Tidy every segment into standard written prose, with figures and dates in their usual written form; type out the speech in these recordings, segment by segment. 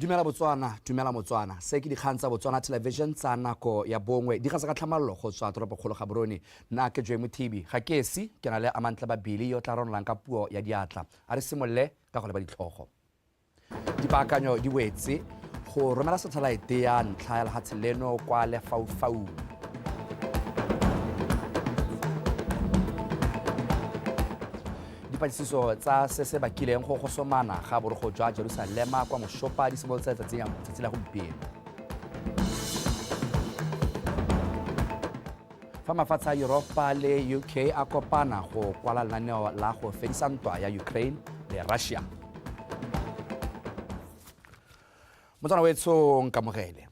Dumela Motswana. Se ke dikgang tsa Botswana Television tsa nako ya bongwe. Di ga ka tlhamallo go tswa toropo kgolo Gaborone. Nna ke Joe Mothibi. Ga ke esi ke na le Amantla Babili yo tla ronelang ka puo ya diatla. A re simolle ka go leba ditlhogo. Dipaakanyo di wetse go romela satellite ya ntlha ya lehatshe leno kwa lefaufau. Dipatlisiso tsa se se bakileng go gosomana ga borogo jwa Jerusalema kwa Moshopa di simolotse tsatsi la gompieno. Fa mafatshe a Europa le UK a kopana go kwala lenaneo la go fedisa ntwa ya Ukraine le Russia. Motswana wetso nkamogele.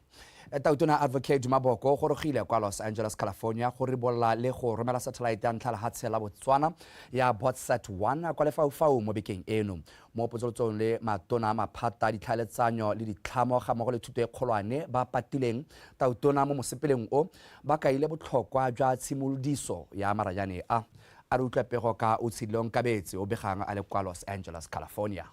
Tautona Advocate Dumaboko go rogile kwa Los Angeles, California go ribolla le go romela satellite ya ntlha lehatshe la Botswana ya Botsat 1 kwa lefaufau mo bekeng eno. Mo potsotsong le matona maphata ditlhaeletsanyo le ditlhamo ga mmogo le thuto e kgolwane ba patileng tautona mo mosepeleng o ba kaile botlhokwa jwa tshimolodiso ya maranyane a re utlwa pego ka Otshilong Kabetse o begang a le kwa Los Angeles, California.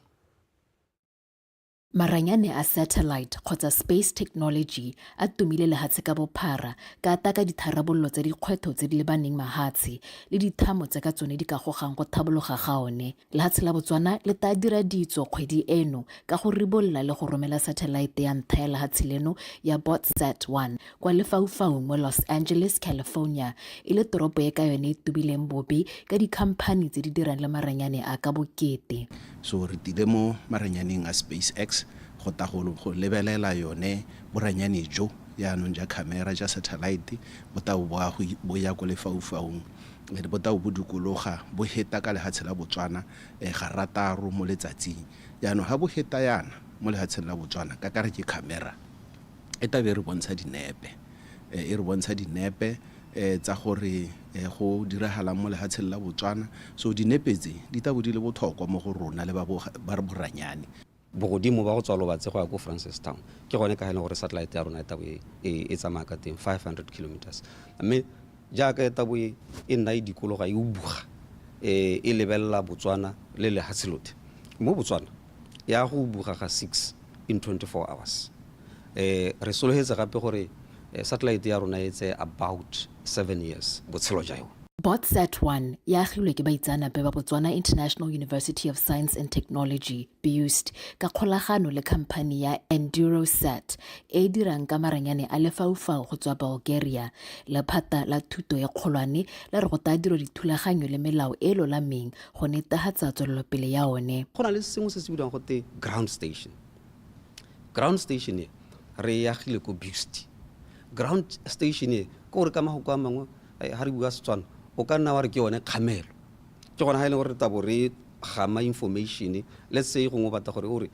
Maranyane a satellite kgotsa space technology a tumile lehatshe ka bophara ka ataka ditharabollo tsa dikgwetho tse di lebaneng mahatshe le dithamo tse ka tsone di ka gogang go thabologa ga one. Lehatshe la Botswana le ta dira ditso kgwedi eno ka go ribolla le go romela satellite ya ntlha ya lehatshe leno ya Botsat 1 kwa lefaufau mo Los Angeles, California e le toropo e ka yone e tubileng bobe ka dikhamphane tse di dirang le maranyane a ka bokete. So re tile mo maranyaneng a SpaceX go ta go lebelela yone boranyane jo yaanong ja camera ja satellite bo ta bo ya go lefaufaung le bo ta bo dukologa bo heta ka lehatshe la Botswana ga rataro mo letsatsing yaanong ha bo heta yana mo lehatsheng la Botswana ka kare ke camera e ta be re bontsha dinepe tsa gore go diragala mo lehatsheng la Botswana so dinepe tse di ta bodile botlhokwa mo go rona le ba re boranyane. Bogodimo ba go tswa lobatse go ya ko Francistown ke gone ka hele gore satellite ya rona e tabo e tsamaya ka teng 500 kilometers mme jaaka e tabo e nna e dikologa e ubuga e lebelela Botswana le lehatshe lotlhe mo Botswana ya go ubuga ga 6 in 24 hours. Re sologetse gape gore satellite ya rona e tse about 7 years botshelo ja yo. Botsat 1 ya agilwe ke baitsanape ba Botswana International University of Science and Technology, BUST, ka kgolagano le khamphane ya EnduroSat e dirang ka maranyane a lefaufau go tswa Bulgaria. Lephata la thuto ya kgolwane la re go ta dira dithulaganyo le melao e lolameng go netefatsa tswelelopele ya one. Go na le sengwe se se bidiwang go te ground station. Ground station e re ya agile ko BUST. Ground station e ko re ka magoko a mangwe ha re bua Setswana o ka nna wa re ke yone kgamelo ke gona ha ile gore tabo re gama information let's say go ngobata gore o re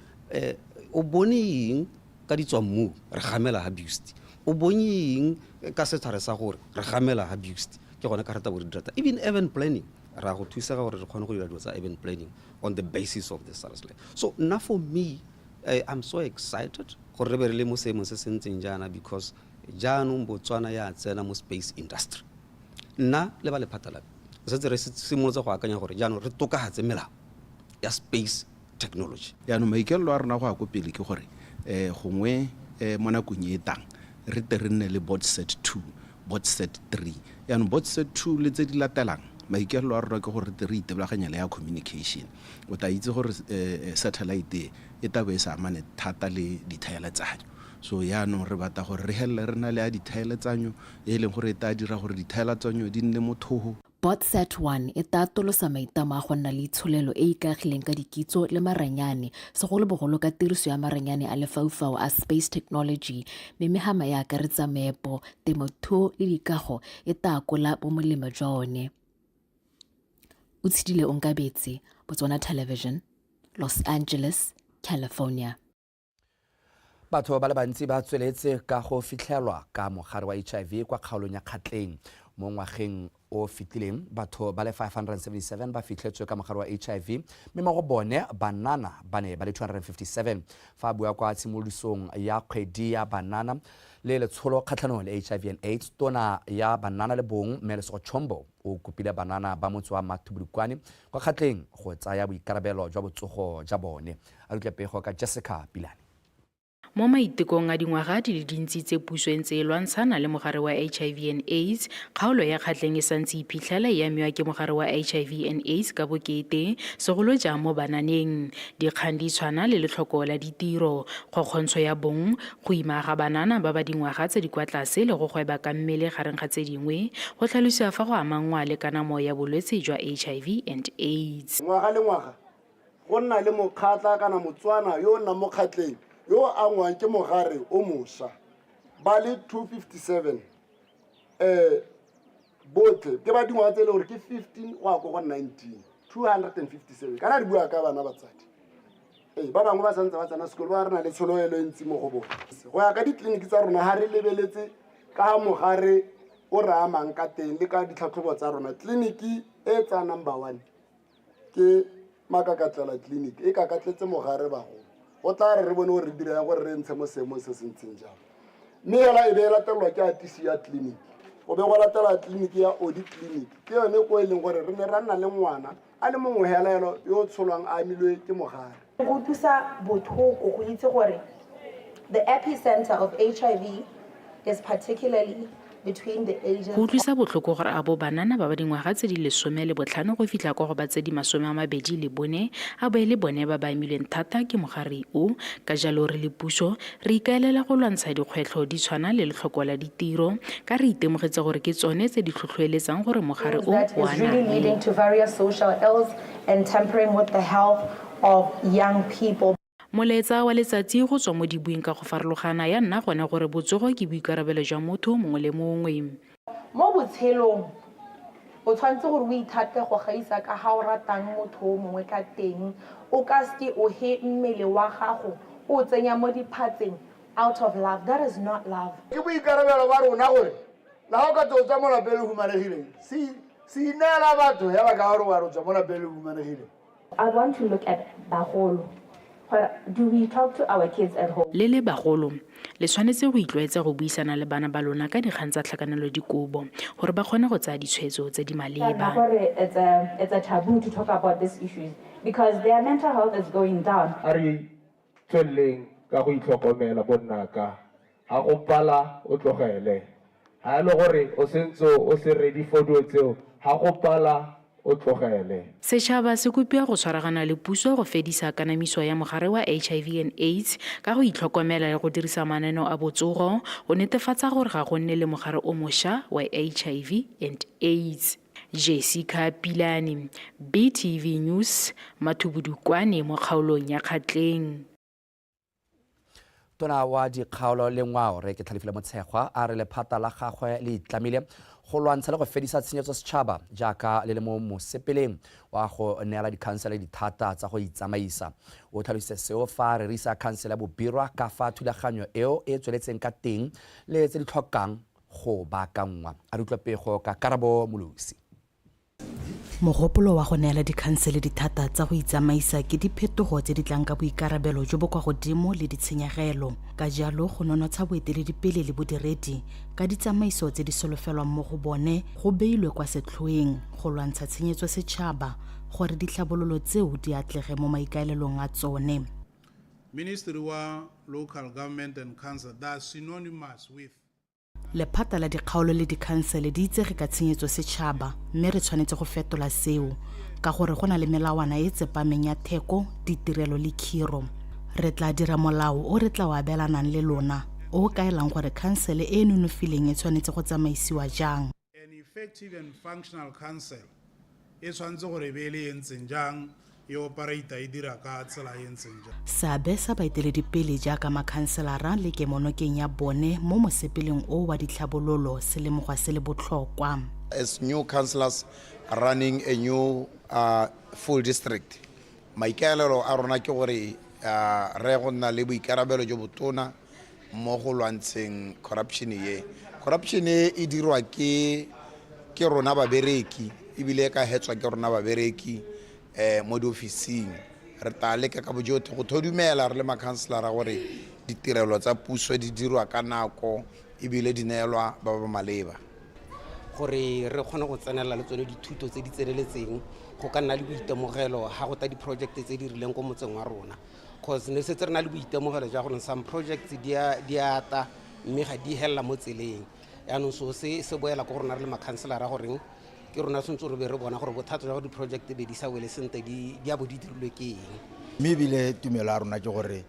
o boneng ka ditswammu re gamela ha BUST o boneng ka sethare sa gore re gamela ha BUST ke gona ka re tabo re data even event planning ra go thusa ga gore re kgone go dira dilo tsa event planning on the basis of the stars. So now for me I'm so excited gore re be re le mo seemong se sentseng jana because jaanong Botswana ya tsena mo space industry. Nna le ba le phatala se re simolotse go akanya gore jaanong re tokagatse melao ya space technology. Yaanong maikelelo a rona go a go pele ke gore gongwe mo nakong e tang re te re nne le Botsat 2 Botsat 3 yaanong Botsat 2 le tse di latelang maikelelo a rona ke gore re itebaganya le ya communication o ta itse gore satellite e tabe sa amane thata le dithaeletsanyo. So yaanong re batla gore re helle re na le a dithaeletsanyo e leng gore e ta dira gore dithaeletsanyo di nne mothogo. Botsat 1 e ta tolosa maitamo a go nna le itsholelo e ikagileng ka dikitso le maranyane segolobogolo ka tiriso ya maranyane a lefaufau a space technology mme megama ya akaretsa meepo temothuo le dikago e ta akola bo molemo jwa one. Otshilong Kabetse, Botswana Television, Los Angeles, California. Batho ba le bantsi ba tsweletse ka go fitlhelwa ka mogare wa HIV kwa kgaolong ya Kgatleng mo ngwageng o fitileng. Batho ba le 577 ba fitlhetswe ka mogare wa HIV mme mo go bone banana ba ne ba le 257 fa bua kwa tshimolodisong ya kgwedi ya banana le letsholo kgatlhanong le HIV and AIDS. Tona ya banana le bong Melesego Chombo o kopile banana ba motse wa Mathubudukwane kwa Kgatleng go tsaya boikarabelo jwa botsogo jwa bone. A re tlapego ka Jessica Pilane. Mo maitekong a dingwaga di le dintsi tse puso e ntse e lwantshana le mogare wa HIV and AIDS, kgaolo ya kgatlheng e santse iphitlhela e amiwa ke mogare wa HIV and AIDS ka bokete, segolo jang mo bananeng. Dikgang di tshwana le letlhoko la ditiro, kgokgontsho ya bong, go ima ga banana ba ba dingwaga tse di kwa tlase le go gweba ka mmele gareng ga tse dingwe, go tlhalosiwa fa go amangwa le kanamo ya bolwetse jwa HIV and AIDS. Ngwaga le ngwaga go nna le mokgatla kana motswana yo o nnang mo kgatleng yo angwang ke mogare o mošwa ba le 257 botlhe ke ba dingwaga tse le gore ke 15 go ya ko go 19 257 kana di bua ka bana batsadi ba bangwe ba santse ba tsena sekolo ba re na le tshologelo e ntsi mo go bone go ya ka ditleliniki tsa rona ga re lebeletse ka mogare o re amang ka teng le ka ditlhatlhobo tsa rona. Tleliniki e tsa number 1 ke Makakatlela clinic e ka katletse mogare bagolo go tla re bone gore re dira gore re ntshe mo seemo se se ntseng jalo mme hela e be latelwa ke atisi ya clinic go be go latela clinic ya audit clinic ke yone ko e leng gore re ne ra nna le ngwana a le mongwe helaelo yo tsholwang a amilwe ke mogare. Go thusa botlhoko go itse gore the epicenter of HIV is particularly between the ages. Go utlwisa botlhoko gore a bo banana ba ba dingwaga tse di 15 go fitlha kwa go ba tse di 24 a boe le bone ba ba amilweng thata ke mogare o. Ka jalo re le puso re ikaelela go lwantsha dikgwetlho di tshwana le letlhoko la ditiro ka re itemogetse gore ke tsone tse di tlhotlhoeletsang gore mogare o that is really leading to various social ills and tampering with the health of young people. Moletsa wa letsatsi go tswa mo dibuing ka go farologana ya nna gone gore botsogo ke boikarabelo jwa motho mongwe le mongwe. Mo botshelong o tshwanetse gore o ithate go gaisa ka ga o ratang motho mongwe ka teng o ka ske o he mmele wa gago o tsenya mo diphatseng out of love. That is not love. Ke boikarabelo ba rona gore la go ka tsotsa mo lapeng le humanegileng si inela batho ya ba ka gore wa tswa mo lapeng le humanegileng. I want to look at bagolo. Do we talk to our kids at home? Le bagolo le tshwanetse go itlwaetsa go buisana le bana ba lona ka dikgang tsa tlhakanelo dikobo gore ba kgone go tsaya ditshwetso tse di maleba. It's a taboo to talk about these issues because their mental health is going down. Ari tsweleng ka go itlhokomela bonnaka ha go pala o tlogele ha le gore o sentse o se ready for dilo tseo ha go pala o tlogele. Setšhaba se kopia go tshwaragana le puso go fedisa kanamiso ya mogare wa HIV and AIDS ka go itlhokomela le go dirisa mananeo a botsogo go netefatsa gore ga go nne le mogare o mošwa wa HIV and AIDS. Jessica Pilani, BTV News, Mathubudukwane mo kgaolong ya Kgatleng. Tona wa dikgaolo le ngwao re ke Tlhalefile Motshekgwa a re lephata la gagwe le itlamile go lwantsha le go fedisa tshenyetso setšhaba jaaka le le mo mosepeleng wa go neela dikhansele dithata tsa go itsamaisa. O tlhalositse seo fa re risa khansele ya Bobirwa ka fa thulaganyo eo e tsweletseng ka teng le tse di tlhokang go baakangwa. A re utlwa pego ka Karabo Molosi. Mogopolo wa go neela dikhansele dithata tsa go itsamaisa ke diphetogo tse di tlang ka boikarabelo jo bo kwa godimo le ditshenyegelo. Ka jalo go nonotsha boeteledipele le bodiredi ka ditsamaiso tse di solofelwang mo go bone go beilwe kwa setlhoeng go lwantsha tshenyetso setšhaba gore ditlhabololo tseo di atlege mo maikaelelong a tsone. Ministry wa Local Government and Council that's synonymous with lephata la dikgaolo le dikhansele di itsege ka tshenyetso setšhaba mme re tshwanetse go fetola seo ka gore go na le melawana e tsepameng ya theko, ditirelo le khiro. Re tla dira molao o re tla wa abelanang le lona o kaelang gore khansele e nonofileng e tshwanetse go tsamaisiwa jang. An effective and functional council e tshwanetse gore be le entseng jang e operator e dira ka tsela e ntseng jang. Seabe sa baeteledipele jaaka makhanselara le kemonokeng ya bone mo mosepeleng o wa ditlhabololo se le mogwa se le botlhokwa. As new councillors running a new full district, maikaelelo a rona ke gore re go nna le boikarabelo jo botona mo go lwantsheng corruption ye. Corruption e dirwa ke rona babereki ebile ka hetswa ke rona babereki mo diofising. Re tla leka ka bojotlhe go thudumela re le makhanselara gore ditirelo tsa puso di dirwa ka nako ebile di neelwa ba ba maleba gore re kgone go tsenela le tsone dithuto tse di tseneletseng go ka nna le boitemogelo ga go ta diprojekte tse di rileng ko motseng wa rona cause ne setse re na le boitemogelo jwa gore some projects di ata mme ga di helela mo tseleng yaanong so se boela ko rona re le makhanselara goreng ke rona tshwanetse re be re bona gore bothata jwa go di-project be di sa wele sentle di a bo di dirilwe ke eng. Mme ebile tumelo ya rona ke gore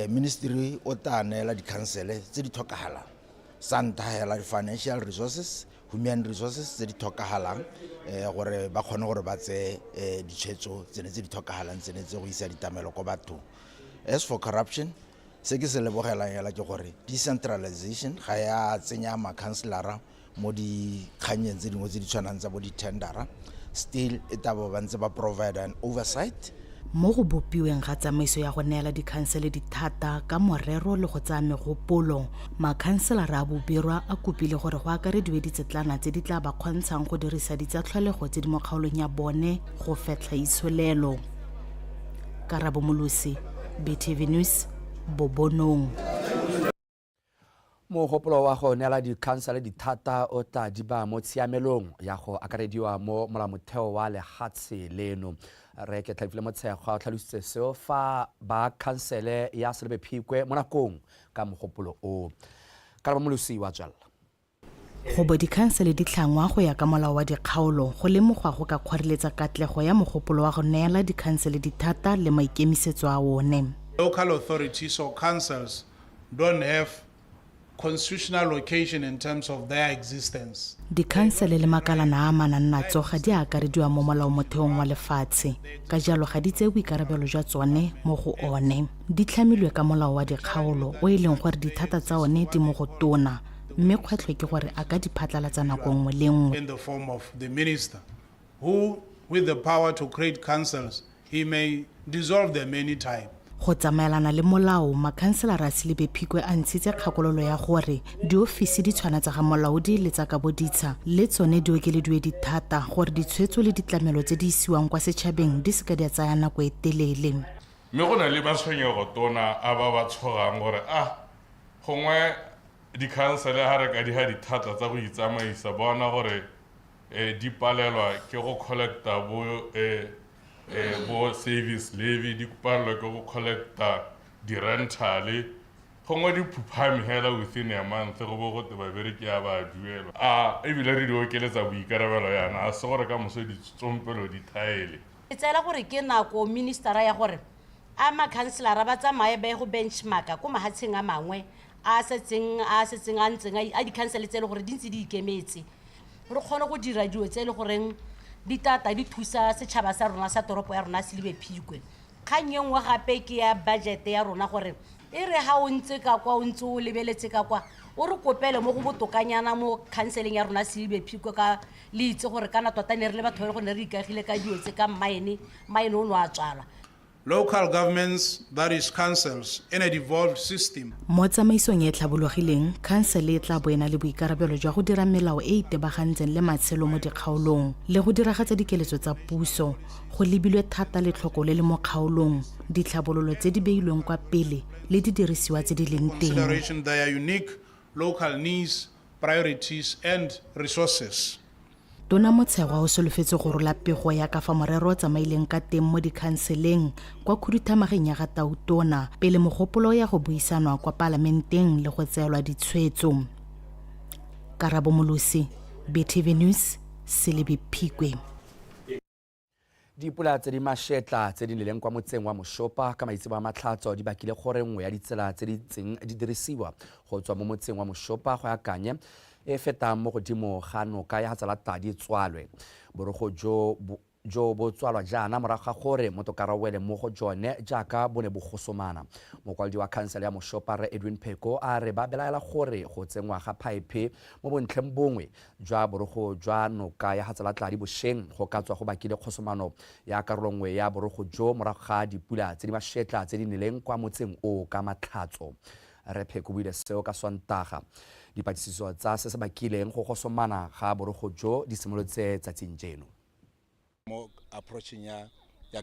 ministry o tla neela dikhansele tse di tlhokagalang sa ntlha hela di-financial resources, human resources tse di tlhokagalang gore ba kgone gore ba tseye ditshwetso tsene tse di tlhokagalang tsene tse go isa ditamelo ko bathong. As for corruption, se ke se lebogelang hela ke gore decentralization ga ya tsenya makhanselara mo dikganyeng tse dingwe tse di tshwanang tsa bo di-tendera, still e tabo ba ntse ba provide an oversight. Mo go bopiweng ga tsamaiso ya go neela dikhansele dithata ka morero le go tsaya megopolo, makhanselara a bobirwa a kopile gore go akarediwe ditsetlana tse di tla ba kgontshang go dirisa ditsatlholego tse di mo kgaolong ya bone go fetlha itsholelo. Karabo Molusi, BTV News, Bobonong. Mogopolo wa go neela dikhansele dithata o tla di ba mo tshiamelong ya go akarediwa mo molamotheo wa lehatshe leno. Re ke tlhaifile motshego a tlhalositse seo fa ba khansele ya Selebe Phikwe mo nakong ka mogopolo o. Karabo Molusi wa tswalla. Go bo dikhansele di tlhangwa go ya ka molao wa dikgaolo go lemogwa go ka kgoreletsa katlego ya mogopolo wa go neela dikhansele dithata le maikemisetso a one. Local authorities or councils don't have constitutional location in terms of their existence. Dikhansele le makalana a mananatso ga di akarediwa mo molaomotheong wa lefatshe ka jalo ga di tsewe boikarabelo jwa tsone mo go one. Di tlhamilwe ka molao wa dikgaolo o e leng gore dithata tsa one di mo go tona mme kgwetlho ke gore a ka di phatlalatsa nako nngwe le nngwe. In the form of the minister who with the power to create councils, he may dissolve them anytime. Go tsamaelana le molao, makhanselara a Selebe Phikwe a ntshitse kgakololo ya gore diofisi di tshwanetse ga molaodi le tsa ka boditsha le tsone di okelediwe dithata gore ditshwetso le ditlamelo tse di isiwang kwa setšhabeng di seka di a tsaya nako e telele. Mme go na le matshwenyego tona a ba tshogang gore gongwe dikhansele ha re ka di ha dithata tsa go itsamaisa bona gore di palelwa ke go collecta bo service levy, di palelwa ke go collecta di-rentale gongwe di phuphame hela within a month go bo gote babereki a ba duelwa ebile re di okeletsa boikarabelo yana a se gore ka moso ditsompelo di thaele. E tsela gore ke nako ministera ya gore a makhanselara ba tsamaye ba go benchmarka ko mahatsheng a mangwe a setseng a ntseng a dikhansele tse le gore di ntse di ikemetse re kgone go dira dilo tse le goreng ditata di thusa setšhaba sa rona sa toropo ya rona Selebe Phikwe. Kgang e nngwe gape ke ya budget ya rona gore e re ha o ntse ka kwa o ntse o lebeletse ka kwa o re kopele mo go botokanyana mo khanseleng ya rona Selebe Phikwe ka le itse gore kana tota ne re le batho ba go ne re ikagile ka dio tse ka maine o no a tswala. Local governments, that is councils, in a devolved system. Mo tsamaisong e tlhabologileng, khansele e tla boena le boikarabelo jwa go dira melao e itebagantseng le matshelo mo dikgaolong le go diragatsa dikeletso tsa puso go lebilwe thata le tlhoko le le mo kgaolong ditlhabololo tse di beilweng kwa pele le di dirisiwa tse di leng teng. Consideration their unique local needs, priorities and resources. Tona Motshego o solofetse go rola pego ya ka fa morero o tsamaileng ka teng mo dikhanseleng kwa khuduthamageng ya ga Tautona pele mogopolo ya go buisanwa kwa parlamenteng le go tseelwa ditshwetso. Karabo Molusi, BTV News, Selebe Phikwe. Dipula tse di mashetla tse di neleng kwa motseng wa Moshopa ka maitsebo a matlhatso di bakile gore nngwe ya ditsela tse di tseng di dirisiwa go tswa mo motseng wa Moshopa go ya Kanye e feta mo godimo ga noka ya Hatsalata di tswalwe borogo jo bo tswalwa jana morago ga gore motokara wele mo go jone jaaka bone bogosomana mokwaledi wa khansele ya Moshopa re Edwin Pheko a re ba belaela gore go tsengwa ga pipe mo bontleng bongwe jwa borogo jwa noka ya Hatsalata di bosheng go ka tswa go bakile khosomano ya karolongwe ya borogo jo morago ga dipula tse di mashetla tse di neleng kwa motseng o ka matlhatso. Re Pheko buile seo ka Sontaga dipatlisiso tsa se se bakileng go gosomana ga borogo jo di simolotse tsatsing jeno. Mo approaching ya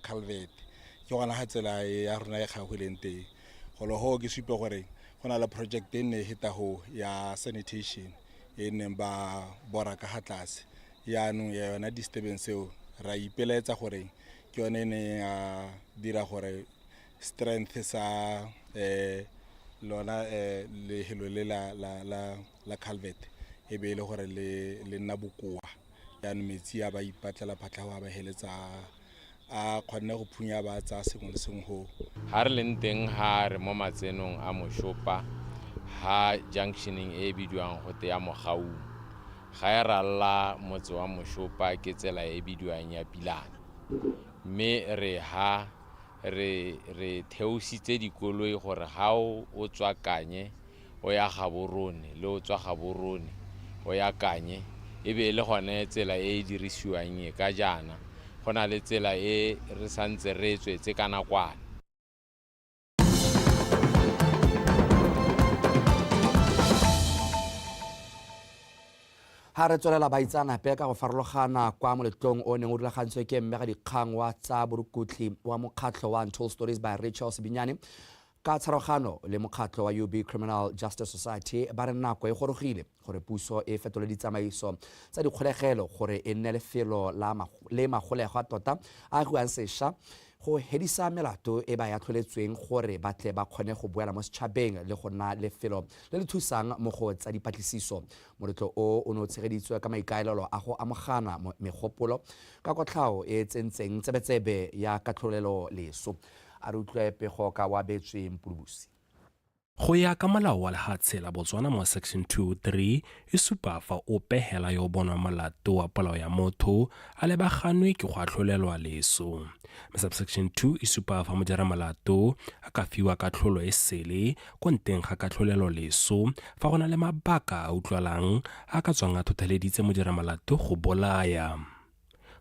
Calvet ke gona ha tsela ya rona e gagwileng teng go lo ho ke supe gore go na le project e ne hita ho ya sanitation e neng ba bora ka hatlase ya no ya yona disturbance eo ra ipeletsa gore ke yone ne a dira gore strength sa lona lehelo le la culvert e be le gore le nna bokoa yaanong metsi a ba ipatlela phatlha ba heletsa a kgonne go phunya ba tsa sengwe le sengwe go ha re leng teng ha re mo matsenong a Moshopa ha junctioning e bidiwang go te ya Mogau ga e ralla motse wa Moshopa ke tsela e bidiwang ya Pilane mme re theositse dikoloi gore ha o tswa Kanye o ya Gaborone le o tswa Gaborone o ya Kanye e be le gone tsela e dirisiwang ka jana gona le tsela e re santse re tswetse ka nakwana. ha re tswelela baitsanape ka go farologana kwa moletlong o neng o rulagantswe ke mmega dikgang wa tsa borukutli wa mokgatlho wa Untold Stories by Rachel Sibinyane ka tshwaragano le mokgatlho wa UB Criminal Justice Society ba re nako e gorogile gore puso e fetole ditsamaiso tsa dikgolegelo gore e nne lefelo le magolego a tota a goang sešwa go hedisa melato e ba ya tlholetsweng gore batle ba kgone go boela mo setšhabeng le go nna lefelo le le thusang mo go tsa dipatlisiso. Moletlo o ne o tshegeditswe ka maikaelelo a go amogana megopolo ka kotlhao e tsentseng tsebetsebe ya katlholelo leso. A re utlwe pego ka wa betsweng Pulubusi. Go ya ka molao wa lehatshe la Botswana mo section 2.3 e supa fa o pehela yo bonwa molato wa polao ya motho a lebaganwe ke go atlholelwa leso. Subsection 2 e supa fa modira molato a ka fiwa katlholo e sele ko nteng ga katlholelo leso fa go na le mabaka a utlwalang a ka tswang a thotheleditse modira molato go bolaya.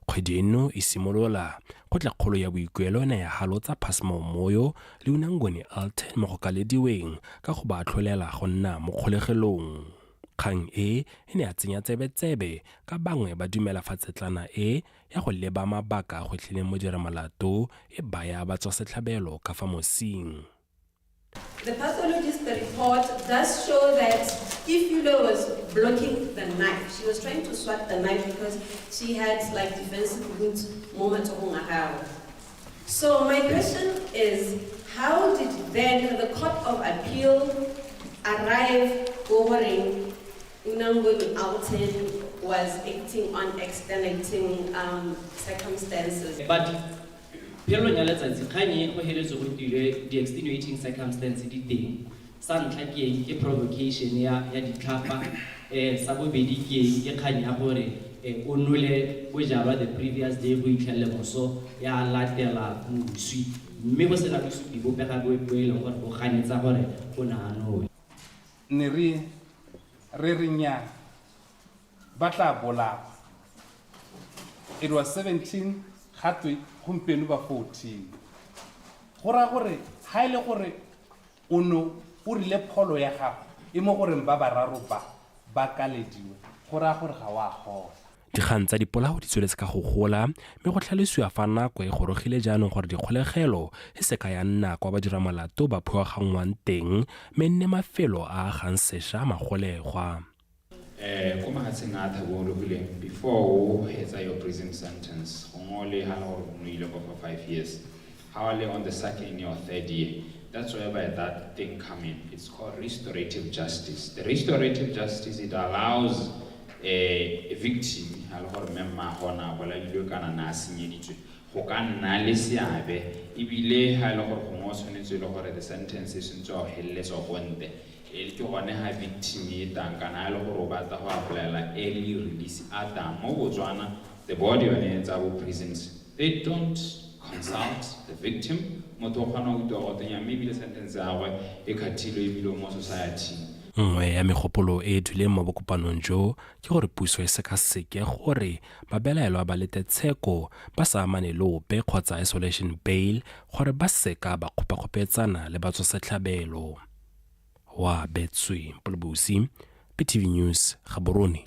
Kgwedi eno e simolola go tla kgolo ya boikuelo ena ya halotsa Phasmo Moyo le Unangweni Alton mo go kalediweng ka go ba atlholela go nna mo kgolegelong. Kgang e ne a tsenya tsebetsebe ka bangwe ba dumela fatsetlana e ya go leba mabaka go tlhileng mo dira molato e baya ba tswa setlhabelo ka fa mosing. The pathologist report does show that Ifilo was blocking the knife. She was trying to swat the knife because she had like defensive wounds moment of Ngahao. So my question is, how did then the Court of Appeal arrive covering Unangweni Alton was acting on extenuating circumstances? But Pielo Nyaletsa Kanye go heletse go tilwe the extenuating circumstances di teng. Sa ntlha ke provocation ya ditlhapa sa bobedi ke kgang ya gore o nole bojalwa the previous day go itlhele moso ya latela moswi mme go sena bosupi bopega bo e leng gore go ganetsa gore o naanole ne re nya batla bola. It was 17 hatwe gompieno ba 14 gora gore ha ile gore ono o rile pholo ya gago e mo gore ba bararo ba kalediwe gora gore ga wa gola. Dikgang tsa dipolao di tsweletse ka go gola mme go tlhalosiwa fa nako e gorogile jaanong gore dikgolegelo e se ka ya nna kwa badira molato ba phuagangwang teng mme nne mafelo a agang sešwa magolegwa. Ko mahatsheng a thabologileng before o hetsa your prison sentence go ngole ha gore o ile go for 5 years hardly on the second or third year. That's where that thing come in. It's called restorative justice. The restorative justice, it allows a victim gore memma gona go la dilo kana na senyeditswe go ka nna le seabe ebile ha ile gore go mo tshwanetse le gore the sentence is ntse helletsa go nte e ke gone ha victim e tang kana le gore o batla go applyela early release ata mo Botswana the body on tsa bo prisons they don't consult the victim motho gona go go tenya maybe the sentence ya go e khathilo e bilo mo society. Nngwe ya megopolo e duleng mo bokopanong jo ke gore puso e sekaseke gore babelaelwa ba lete tsheko ba sa amane le ope kgotsa isolation bail gore ba seka ba kgopakgopetsana le batswasetlhabelo. Wa betswe Pulubusi, PTV News, Gaborone.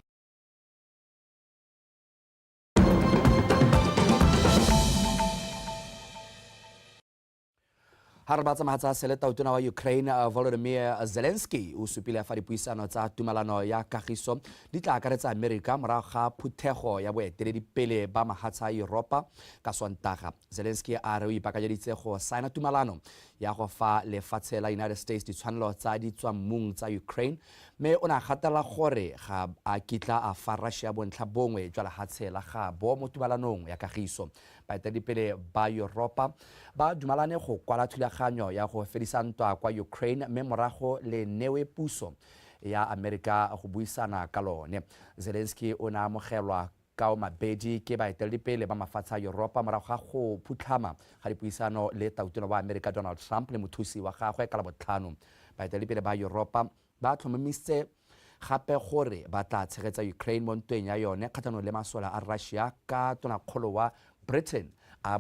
ha re ba tsamatsa sele tautona wa Ukraine Volodymyr Zelensky o supile fa dipuisano tsa tumalano ya kagiso di tla akaretsa Amerika morago ga phuthego ya boeteledipele ba mahatsha a Europa ka Sontaga. Zelensky a re o ipakanyeditse go saena tumalano ya go fa lefatshe la United States ditshwanelo tsa ditswammung tsa Ukraine, mme o na gatela gore ga a kitla a fa Russia bontlha bongwe jwa lefatshe la gabo mo tumalanong ya kagiso. Baeteledipele ba Europa ba dumalane go kwala thulaganyo ya go fedisa ntwa kwa Ukraine, mme morago le newe puso ya Amerika go buisana ka lone. Zelensky o na amogelwa ka mabedi ke baeteledipele ba mafatshe a Europa morago ga go phutlhama ga dipuisano le tautona wa Amerika Donald Trump le mothusi wa gagwe ka Labotlhano. Baeteledipele ba Europa ba tlhomamise gape gore ba tla tshegetsa Ukraine mo ntweng ya yone kgatlhanong le masola a Russia ka tonakgolo wa Britain a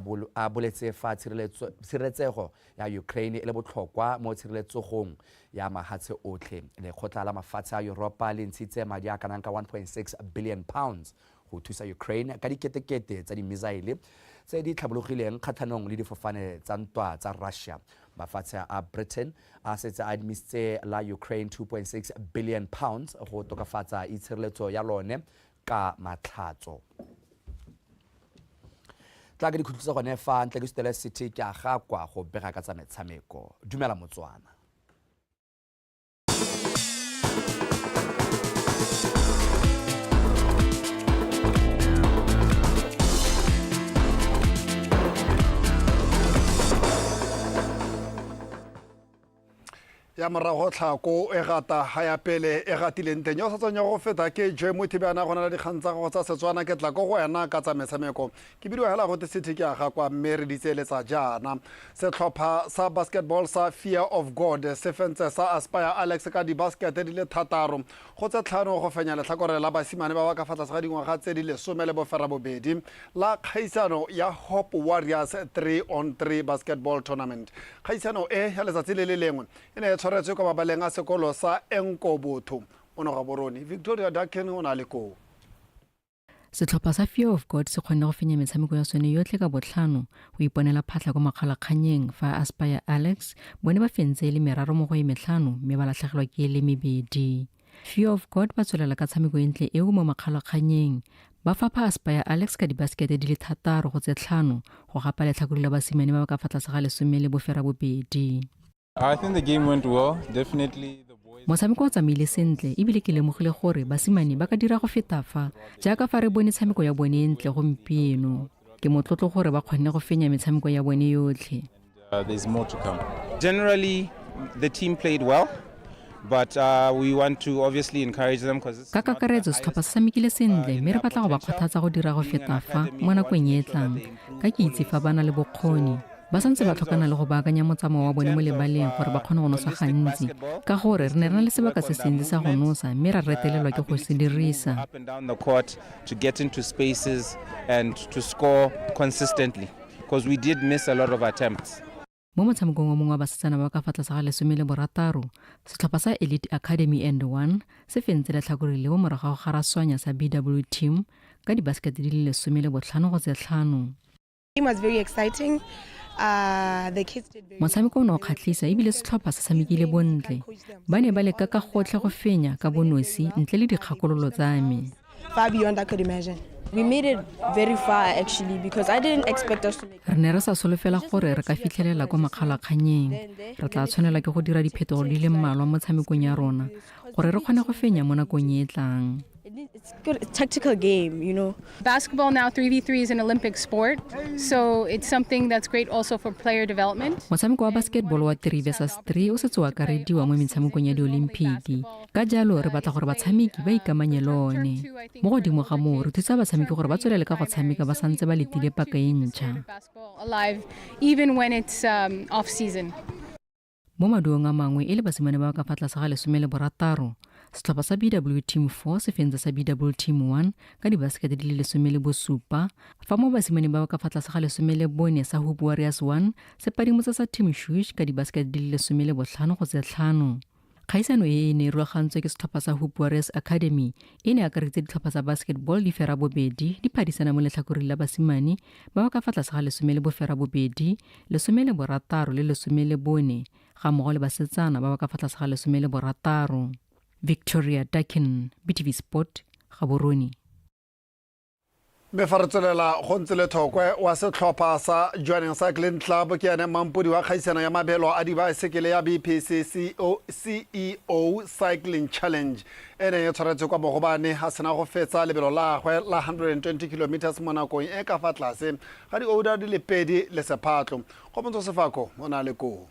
boletse fa tshireletsego ya Ukraine e le botlhokwa mo tshireletsegong ya mahatshe otlhe. Lekgotla la mafatshe a Europa le ntshitse madi a kanang ka 1.6 billion pounds go thusa Ukraine ka diketekete tsa di-misaele tse di tlhabologileng kgatlhanong le difofane tsa ntwa tsa Russia. Mafatshe a Britain a setse a admisitse la Ukraine 2.6 billion pounds go tokafatsa itshireletso ya lone ka matlhatso. Tla ke dikhutlo tsa gone fa ntle ke Stella City ke a gakwa go bega ka tsa metshameko. Dumela Motswana. ya morago tlhako e gata ha ya pele e gatileng teng yo sa tsenya go feta ke je mothibana gona le dikgang tsa go tsa Setswana ke tla go wena ka tsa metshameko ke bidiwa hela go City ke a ga kwa mme re ditseletsa jana setlhopha sa basketball sa Fear of God se fentse sa Aspire Alex ka di basket di le 3 go tse 5 go fenya letlhakore la basimane ba ba ka fatla sa dingwaga tse di le 10 le bofera bobedi la khaisano ya Hope Warriors 3-on-3 basketball tournament. Khaisano e ya letsatsi le le lengwe ene e tshwaretswe kwa mabaleng a sekolo sa Enkobotho ono ga boroni Victoria Daken ona le ko. Setlhopha sa Fear of God se kgonne go fenya metshameko ya sone yotlhe ka botlhano go iponela phatla go makgalakganyeng fa Aspire Alex bone ba fentse le meraro mo go e metlhano mme ba latlhegelwa ke le mebedi. Fear of God ba tswelela ka tshameko entle eo mo makgalakganyeng ba fapa Aspire Alex ka dibaskete di le 3 go tse 5 go gapa letlhakore la basimane ba ba ka fatla sa ga lesome le bofera bobedi. I think the game went well, definitely. Motshameko o tsamaile sentle ebile ke lemogile gore basimane ba ka dira go feta fa jaaka fa re bone tshameko ya bone entle gompieno. Ke motlotlo gore ba kgonne go fenya metshameko ya bone yotlhe. There's more to come. Generally, the team played well, but we want to obviously encourage them because ka kakaretso setlhopha se tshamekile sentle mme re batla go ba kgothatsa go dira go feta fa mo nakong e tlang ka ke itse fa bana le bokgoni ba santse ba tlhokana le go baakanya motsamao wa bone mo lebaleng gore ba kgone go nosa gantsi ka gore re ne re na le sebaka se sentse sa go nosa mme ra retelelwa ke go se dirisa. up and down the court to get into spaces and to score consistently because we did miss a lot of attempts. Mo motshamekong wa mongwe wa basetsana ba ka fa tlase ga 16 setlhopha sa Elite Academy and 1 se fentse letlhakore le mo morago ga raswanya sa BW team ka dibaskete di le 15 go tse 5. It was very exciting. The kids did very Motshameko o kgatlhisa ebile setlhopha se tshamekile bontle ba ne ba leka ka gotlhe go fenya ka bonosi ntle le dikgakololo tsa me. far beyond I could imagine. We made it very far actually because I didn't expect us to make it. Re ne re sa solofela gore re ka fitlhelela kwa makgalakganyeng. Re tla tshwanela ke go dira diphetogo di le mmalwa mo tshamekong ya rona gore re kgone go fenya mo nakong e tlang. It's good. It's a tactical game, you know. Basketball now 3v3 is an Olympic sport, so it's something that's great also for player development. Motshameko wa basketball wa 3 versus 3 o setse wa akarediwa mo metshamekong ya di-Olimpiki. Ka jalo re batla gore batshameki ba ikamanye le one. Mo godimo ga moo re thusa batshameki gore ba tswelele ka go tshameka ba santse ba letile paka e ntšha. Alive, even when it's off season. Mo maduong a mangwe e le basimane ba ka fa tlase ga 16 setlhopha sa BW Team 4 se fentse sa BW Team 1 ka dibaskete di le 17 fa mo basimane ba ka fa tlase ga 14 sa Hope Warriors 1 se padimotsa sa Team Shush ka dibaskete di le 15 go tse 5. kgaisano e ne rulagantswe ke setlhopha sa Hoop Warriors Academy e ne akaretsa ditlhopha tsa basketball di fera bobedi di phadisana mo letlhakoreng la basimane ba ba ka fa tlase ga 12 16 le 14 ga mmogo le basetsana ba ba ka fa tlase ga 16. Victoria Dakin, BTV Sport, Gaborone. Me fa re tswelela go ntse le thokwe wa setlhopha sa Joining Cycling Club ke ene mampodi wa kgaisano ya mabelo a dibaesekele ya BPC CEO Cycling Challenge ene e tshwaretse kwa Bogobane ha sena go fetsa lebelo la gwe la 120 km mo nakong e ka fa tlase ga di-order di le pedi le sephatlo go Montso Sefako mo na le ko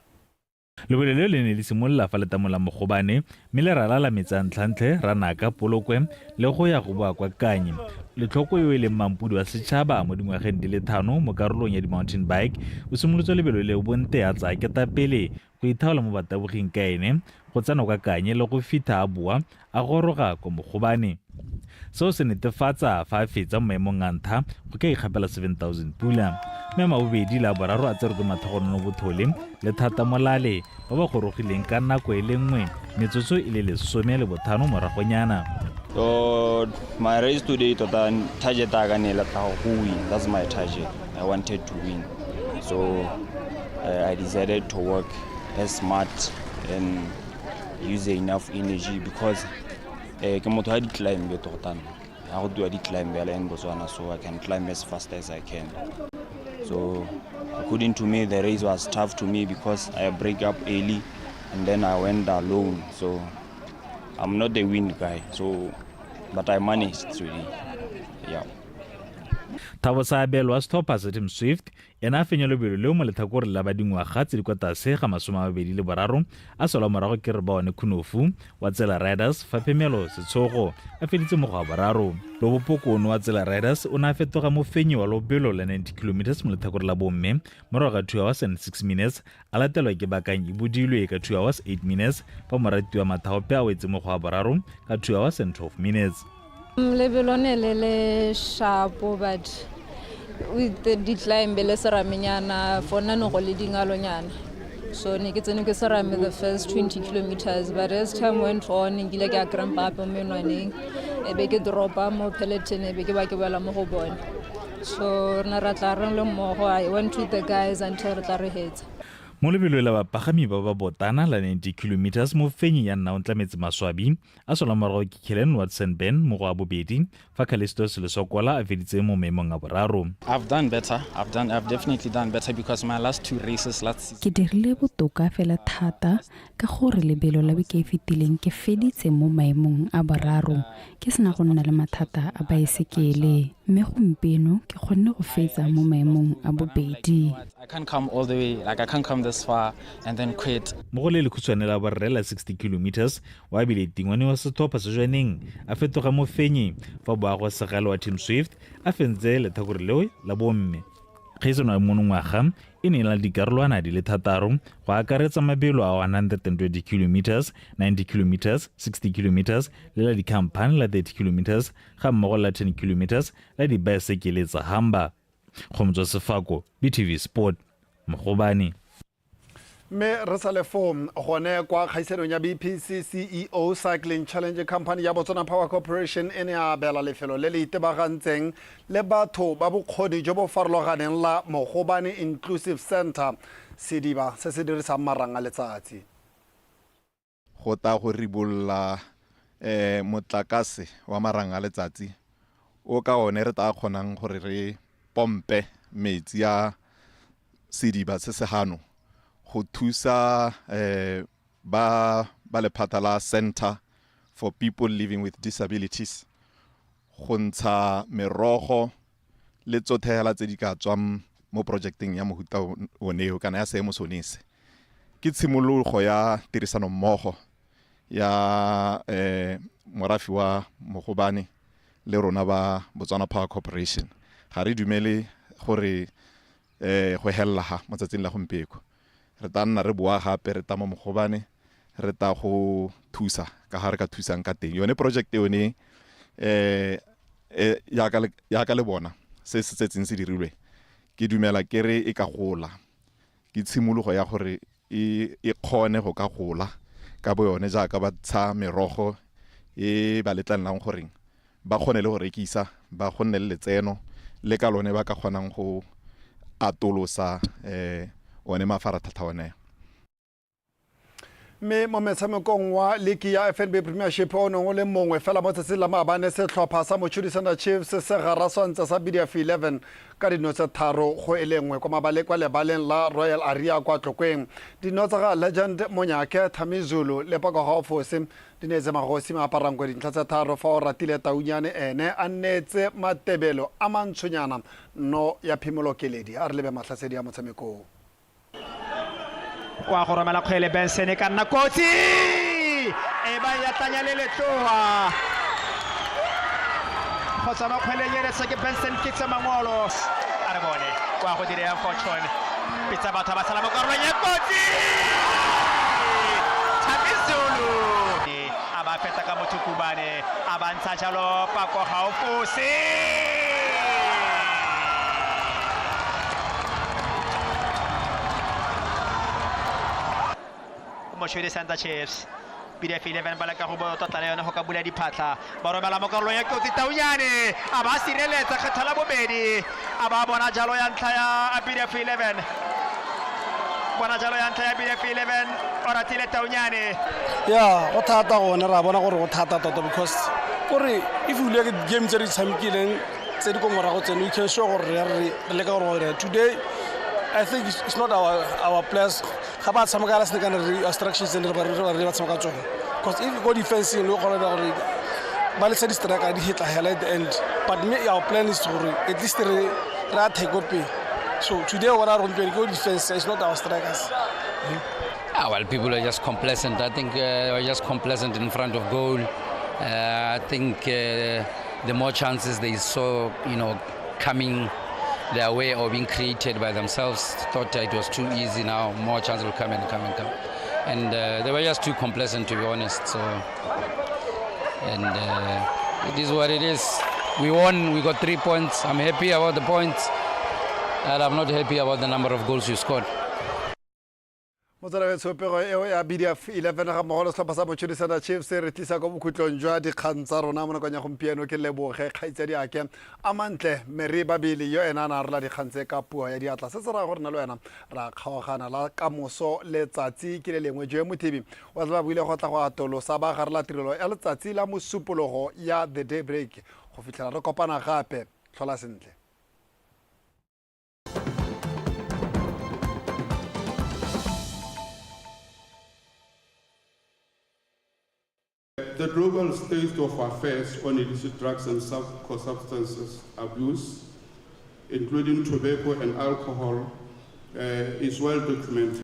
lebelo le le ne le simolola fa letamo la Mogobane mme le ralala metsantlhantlhe ra naka polokwe le go ya go boa kwa Kanye letlhoko yo e leng mampudi wa setšhaba mo dingwageng di le 5 mo karolong ya di-mountain bike o simolotswe lebelo le bonte a tsaya ketapele go ithaola mo bataboging ka ene go tsena kwa Kanye le go fitha a boa a goroga kwa Mogobane seo se netefatsa fa a fetsa mo maemong a ntlha go ka ikgapela 7,000 pula mme mabobedi la boraro a tsere ke mathogonono bothole le thata molale ba ba gorogileng ka nako e le nngwe metsotso e le 15 moragonyana. So my race today target to win. That's my target. I wanted to win. So I decided to work as smart and use enough energy because I climb so I can climb as fast as I can. So according to me, the race was tough to me because I break up early and then I went alone. So I'm not the win guy. But I managed today. Yeah. Thabo Sabelo wa setlhopha sa Team Swift ena a fenya lebelo leo mo letlhakore la badingwaga tse di kwa tlase ga 23 a sola morago ke re baone Khunofu wa Tsela Riders fa Phemelo Setshogo a feditse mo go a boraro Lobopokono wa Tsela Riders o na fetoga mo fenyi wa lobelo la 90 km mo letlhakore la bomme morago ga 2 hours and 6 minutes a latelwa ke Bakang Ibudilwe ka 2 hours 8 minutes fa morati wa Mathaope a wetse mo go a boraro ka 2 hours and 12 minutes. Lebelo ne le shapo but with the decline bele seramenyana for nano go le dingalonyana so ne ke tsene ke serame the first 20 kilometers but as time went on ngile ke a cramp up mo menwaneng e be ke dropa mo peloton e be ke ba ke bala mo go bona so na ra tla re le mmogo I went with the guys until re tla re hetsa mo lebelo la bapagami ba ba botana la 90 km mo fenyi ya nna o ntlametse maswabi a sola morago ke Kellen Watson Ben mo go a bobedi fa Callistus Lesokola a feditse mo maemong a boraro. I've done better. I've definitely done better because my last 2 races last season. Ke dirile botoka fela thata ka gore lebelo la ke fetileng ke feditse mo maemong a boraro ke sena go nna le mathata a baesekele mme gompieno ke kgonne go fetsa mo maemong a bobedi. I can't come all the way, like I can't come this far and then quit. Mo go le lekhutswane la borrela 60 km wa bile tingwane wa setlhopha se Joining a fetoga mo fenyi fa boago segalo wa Team Swift a fentse letlhakore leo la bomme. Kgaisano ya monongwaga e ne la dikarolwana di le 6 go akaretsa mabelo a 120 km, 90 km, 60 km le la dikhampane la 30 km ga mmogo la 10 km la dibaesekele tsa Hamba. Khomzo Sefako, BTV Sport, Mogobane. Me re sa le form gone kwa kgaisanong ya BPC CEO Cycling Challenge Company ya Botswana Power Corporation ene a bela lefelo le le itebagantseng le batho ba bokgoni jo bo farologaneng la Mogobane Inclusive Center sediba se se dirisang marang a letsatsi go ta go ribolla motlakase wa marang a letsatsi o ka one re ta kgonang gore re pompe metsi ya sediba se segano go thusa ba lephata la Center for People Living with Disabilities go ntsha merogo le tsothela tse di ka tswang mo projecteng ya mohuta oneo kana ya seemo sonese ke tshimologo ya tirisano mmogo ya morafi wa Mogobane le rona ba Botswana Power Corporation ga re dumele gore go hella ha motsatsing la gompieko re ta nna re boa gape re ta mo Mogobane re ta go thusa ka ga re ka thusang ka teng yone project yone ya ka le bona se se tsetseng se dirilwe ke dumela ke re e ka gola ke tshimologo ya gore e kgone go ka gola ka bo yone jaaka ba tsha merogo e ba letlanelang goreng ba kgone le go rekisa ba kgonne le letseno le ka lone ba ka kgonang go atolosa one mafaratlhatlha one. mme mo metshamekong wa league ya FNB Premiership o nngwe le mongwe fela mo tsatsing la maabane setlhopha sa Mochudisana Chiefs se garaswantse sa BDF 11 ka dino tse 3-1 kwa mabalekwa lebaleng la Royal Area kwa Tlokweng. Dino tsa ga Legend Monyake Thamizulu le Pakoga Fosi di ne magosi ma aparang kwa dintlha tse 3 fa o ratile Taunyane ene a nnetse matebelo a mantshonyana no ya Phimolo Keledi a re lebe mahlasedi ya motshamekong. Kwa go romela kgwele Benson ka nna kotsi e ba ya tanya le letloa go tsama kgwele nyere se ke Benson kitsa mangolo a re bone kwa go dire fortune pitsa batho ba sala mo karolo ya kotsi Thamizulu aba feta ka mothukubane aba ntsha jalo Pakoga Fosi Mochudisana Chiefs BDF 11 ba leka go botla le yone go ka bula diphatla ba romela mo karolo ya kotsi Taunyane a ba sireletsa kgethala bobedi a ba bona jalo ya ntlha ya BDF 11 bona jalo ya ntlha ya BDF 11 ora tile Taunyane ya go thata gone ra bona gore go thata tota because gore if you look at games tse di tshamekileng tse di komorago tseno you can show gore re leka gore today I think it's not our players ga ba tshameka la senekana re instructions and re ba tshameka tsone because if you go defensing lo gore ba le striker di hit hela at the end but our plan is to at least re take up so today what are going to go defense is not our strikers. Well, people are just complacent. I think are just complacent in front of goal. I think the more chances they saw, coming their way or being created by themselves, thought it was too easy. Now more chances will come and come and come, and they were just too complacent, to be honest. So, and it is what it is. We won. We got 3 points. I'm happy about the points, and I'm not happy about the number of goals you scored. Motsala tsopego eo ya BDF 11 ga mogolo setlhopha sa Mochudisana Chiefs re tlisa go bokhutlong jwa dikgang tsa rona mo nakong ya gompieno ke leboge kgaitsedi ake a mantle Mary Babili yo ena na rela dikgang tse ka puo ya diatla se ra gore na le wena ra kgaogana la kamoso letsatsi ke le lengwe jo mothibi wa tla buile go tla go atolosa ba gare la tirelo ya letsatsi la mosupologo ya the daybreak go fitlhela re kopana gape tlhola sentle. The global state of affairs on illicit drugs and substances abuse, including tobacco and alcohol, is well documented.